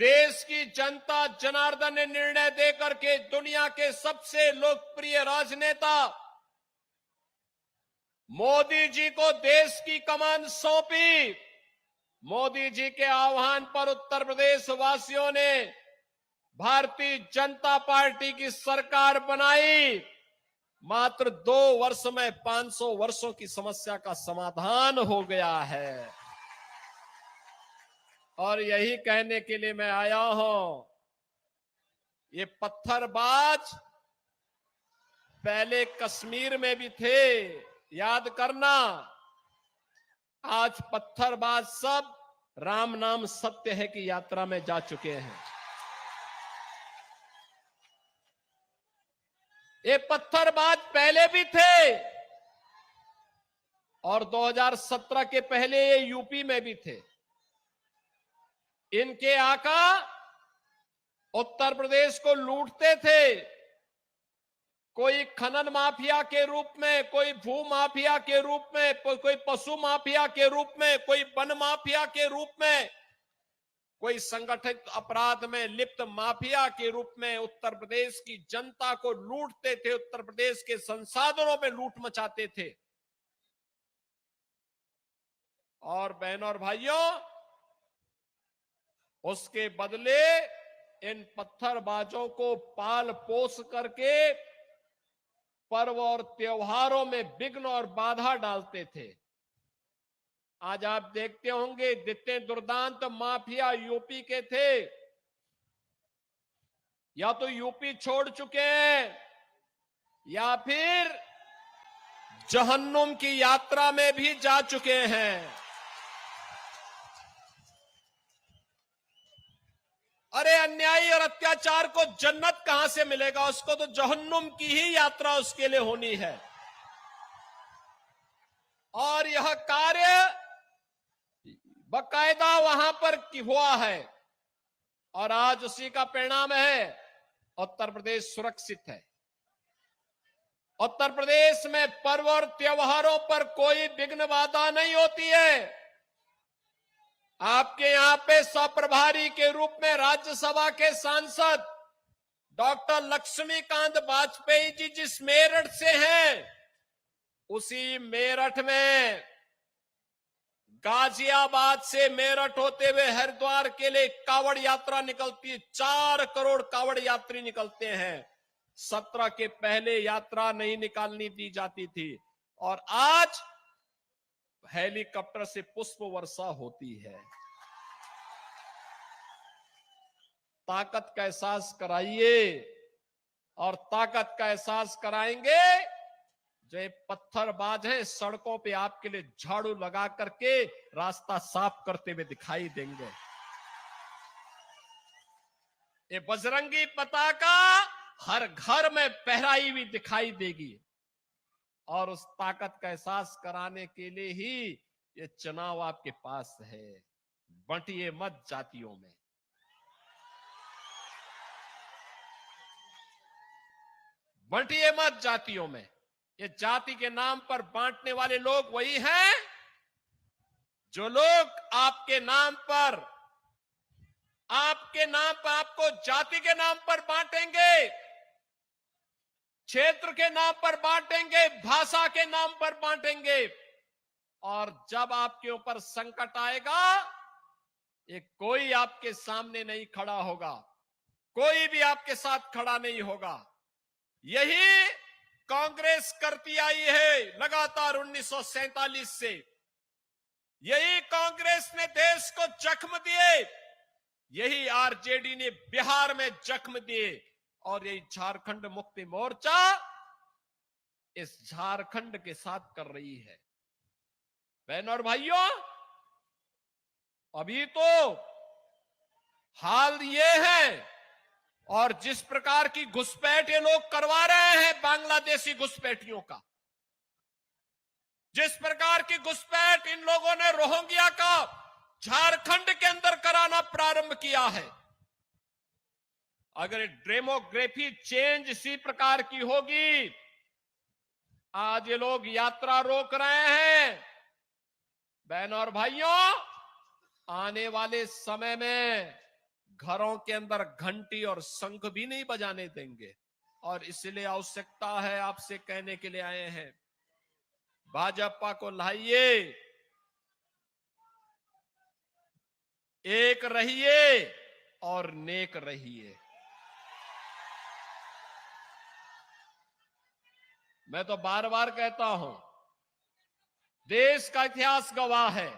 देश की जनता जनार्दन ने निर्णय देकर के दुनिया के सबसे लोकप्रिय राजनेता मोदी जी को देश की कमान सौंपी। मोदी जी के आह्वान पर उत्तर प्रदेश वासियों ने भारतीय जनता पार्टी की सरकार बनाई। मात्र 2 वर्ष में 500 वर्षों की समस्या का समाधान हो गया है। और यही कहने के लिए मैं आया हूं, ये पत्थरबाज पहले कश्मीर में भी थे, याद करना। आज पत्थरबाज सब राम नाम सत्य है की यात्रा में जा चुके हैं। ये पत्थरबाज पहले भी थे और 2017 के पहले ये यूपी में भी थे। इनके आका उत्तर प्रदेश को लूटते थे, कोई खनन माफिया के रूप में, कोई भू माफिया के रूप में, कोई पशु माफिया के रूप में, कोई वन माफिया के रूप में, कोई संगठित अपराध में लिप्त माफिया के रूप में उत्तर प्रदेश की जनता को लूटते थे, उत्तर प्रदेश के संसाधनों में लूट मचाते थे। और बहनों और भाइयों, उसके बदले इन पत्थरबाजों को पाल पोस करके पर्व और त्योहारों में विघ्न और बाधा डालते थे। आज आप देखते होंगे जितने दुर्दांत माफिया यूपी के थे, या तो यूपी छोड़ चुके हैं या फिर जहन्नुम की यात्रा में भी जा चुके हैं। अरे अन्यायी और अत्याचार को जन्नत कहां से मिलेगा? उसको तो जहन्नुम की ही यात्रा उसके लिए होनी है। और यह कार्य बाकायदा वहां पर हुआ है और आज उसी का परिणाम है। उत्तर प्रदेश सुरक्षित है। उत्तर प्रदेश में पर्व और त्योहारों पर कोई विघ्न बाधा नहीं होती है। आपके यहां पे सप्रभारी के रूप में राज्यसभा के सांसद डॉक्टर लक्ष्मीकांत वाजपेयी जी जिस मेरठ से हैं, उसी मेरठ में गाजियाबाद से मेरठ होते हुए हरिद्वार के लिए कावड़ यात्रा निकलती है। 4 करोड़ कावड़ यात्री निकलते हैं। 17 के पहले यात्रा नहीं निकालनी दी जाती थी और आज हेलीकॉप्टर से पुष्प वर्षा होती है। ताकत का एहसास कराइए और ताकत का एहसास कराएंगे जो ये पत्थरबाज हैं, सड़कों पे आपके लिए झाड़ू लगा करके रास्ता साफ करते हुए दिखाई देंगे। ये बजरंगी पताका हर घर में फहराई हुई दिखाई देगी और उस ताकत का एहसास कराने के लिए ही ये चुनाव आपके पास है। बंटिए मत जातियों में। बंटिए मत जातियों में। ये जाति के नाम पर बांटने वाले लोग वही हैं जो लोग आपके नाम पर आपको जाति के नाम पर बांटेंगे, क्षेत्र के नाम पर बांटेंगे, भाषा के नाम पर बांटेंगे और जब आपके ऊपर संकट आएगा, ये कोई आपके सामने नहीं खड़ा होगा, कोई भी आपके साथ खड़ा नहीं होगा। यही कांग्रेस करती आई है लगातार 1947 से। यही कांग्रेस ने देश को जख्म दिए, यही आरजेडी ने बिहार में जख्म दिए और यही झारखंड मुक्ति मोर्चा इस झारखंड के साथ कर रही है। बहनों और भाइयों, अभी तो हाल ये है और जिस प्रकार की घुसपैठ ये लोग करवा रहे हैं बांग्लादेशी घुसपैठियों का, जिस प्रकार की घुसपैठ इन लोगों ने रोहिंग्या का झारखंड के अंदर कराना प्रारंभ किया है, अगर डेमोग्राफी चेंज इसी प्रकार की होगी, आज ये लोग यात्रा रोक रहे हैं। बहनों और भाइयों, आने वाले समय में घरों के अंदर घंटी और शंख भी नहीं बजाने देंगे। और इसलिए आवश्यकता है, आपसे कहने के लिए आए हैं, भाजपा को लाइए, एक रहिए और नेक रहिए। मैं तो बार बार कहता हूं, देश का इतिहास गवाह है,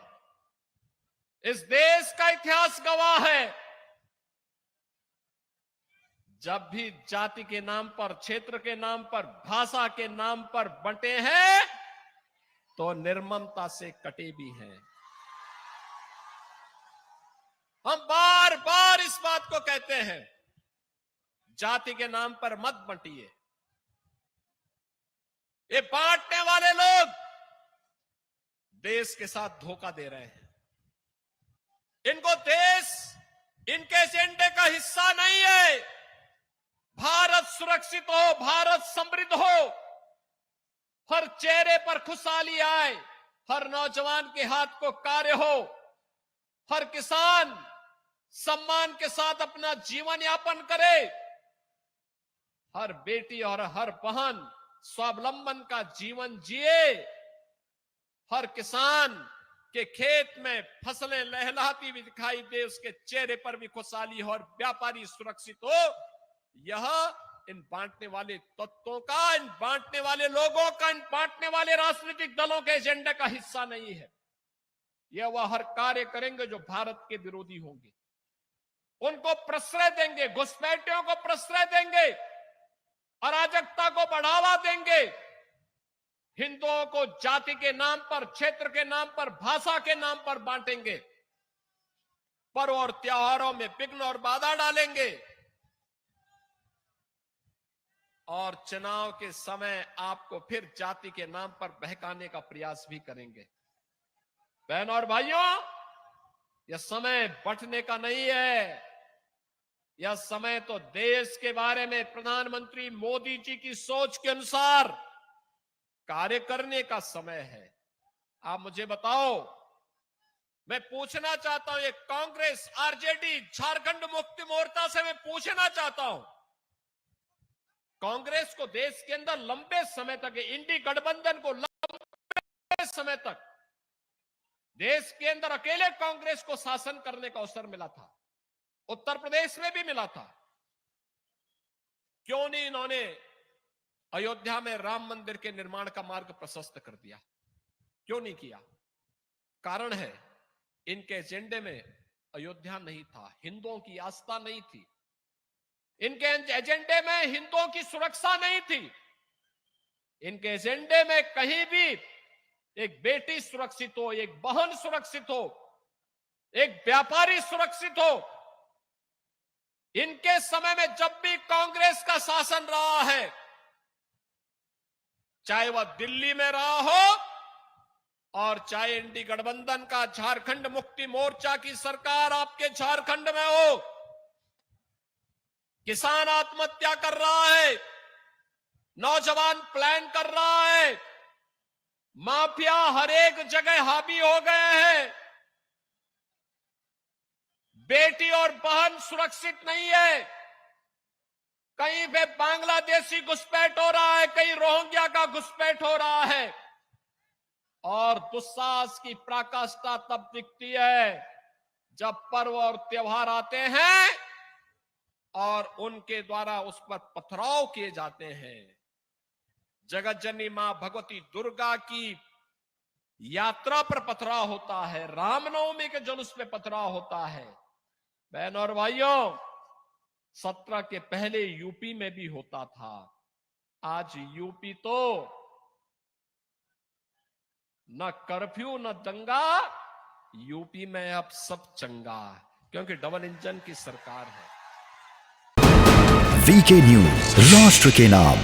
इस देश का इतिहास गवाह है, जब भी जाति के नाम पर, क्षेत्र के नाम पर, भाषा के नाम पर बंटे हैं तो निर्ममता से कटे भी हैं। हम बार बार इस बात को कहते हैं, जाति के नाम पर मत बंटिए। ये बांटने वाले लोग देश के साथ धोखा दे रहे हैं। इनको देश इनके एजेंडे का हिस्सा नहीं है। भारत सुरक्षित हो, भारत समृद्ध हो, हर चेहरे पर खुशहाली आए, हर नौजवान के हाथ को कार्य हो, हर किसान सम्मान के साथ अपना जीवन यापन करे, हर बेटी और हर बहन स्वावलंबन का जीवन जिए, हर किसान के खेत में फसलें लहलहाती भी दिखाई दे, उसके चेहरे पर भी खुशहाली हो, और व्यापारी सुरक्षित हो। यह इन बांटने वाले तत्वों का, इन बांटने वाले लोगों का, इन बांटने वाले राजनीतिक दलों के एजेंडे का हिस्सा नहीं है। यह वह हर कार्य करेंगे जो भारत के विरोधी होंगे, उनको प्रश्रय देंगे, घुसपैठियों को प्रश्रय देंगे, अराजकता को बढ़ावा देंगे, हिंदुओं को जाति के नाम पर, क्षेत्र के नाम पर, भाषा के नाम पर बांटेंगे, पर्व और त्योहारों में विघ्न और बाधा डालेंगे, और चुनाव के समय आपको फिर जाति के नाम पर बहकाने का प्रयास भी करेंगे। बहनों और भाइयों, यह समय बंटने का नहीं है, यह समय तो देश के बारे में प्रधानमंत्री मोदी जी की सोच के अनुसार कार्य करने का समय है। आप मुझे बताओ, मैं पूछना चाहता हूं, ये कांग्रेस, आरजेडी, झारखंड मुक्ति मोर्चा से मैं पूछना चाहता हूं, कांग्रेस को देश के अंदर लंबे समय तक, इंडी गठबंधन को लंबे समय तक देश के अंदर अकेले कांग्रेस को शासन करने का अवसर मिला था, उत्तर प्रदेश में भी मिला था। क्यों नहीं इन्होंने अयोध्या में राम मंदिर के निर्माण का मार्ग प्रशस्त कर दिया? क्यों नहीं किया? कारण है, इनके एजेंडे में अयोध्या नहीं था, हिंदुओं की आस्था नहीं थी, इनके एजेंडे में हिंदुओं की सुरक्षा नहीं थी, इनके एजेंडे में कहीं भी एक बेटी सुरक्षित हो, एक बहन सुरक्षित हो, एक व्यापारी सुरक्षित हो। इनके समय में जब भी कांग्रेस का शासन रहा है, चाहे वह दिल्ली में रहा हो और चाहे इंडी गठबंधन का झारखंड मुक्ति मोर्चा की सरकार आपके झारखंड में हो, किसान आत्महत्या कर रहा है, नौजवान प्लान कर रहा है, माफिया हर एक जगह हावी हो गए हैं, बेटी और बहन सुरक्षित नहीं है, कहीं पे बांग्लादेशी घुसपैठ हो रहा है, कहीं रोहिंग्या का घुसपैठ हो रहा है, और दुस्साहस की पराकाष्ठा तब दिखती है जब पर्व और त्योहार आते हैं और उनके द्वारा उस पर पथराव किए जाते हैं। जगत जननी मां भगवती दुर्गा की यात्रा पर पथराव होता है, रामनवमी के जुलूस पे पथराव होता है। बहनों और भाइयों, 17 के पहले यूपी में भी होता था, आज यूपी तो न कर्फ्यू न दंगा, यूपी में अब सब चंगा, क्योंकि डबल इंजन की सरकार है। वीके न्यूज, राष्ट्र के नाम।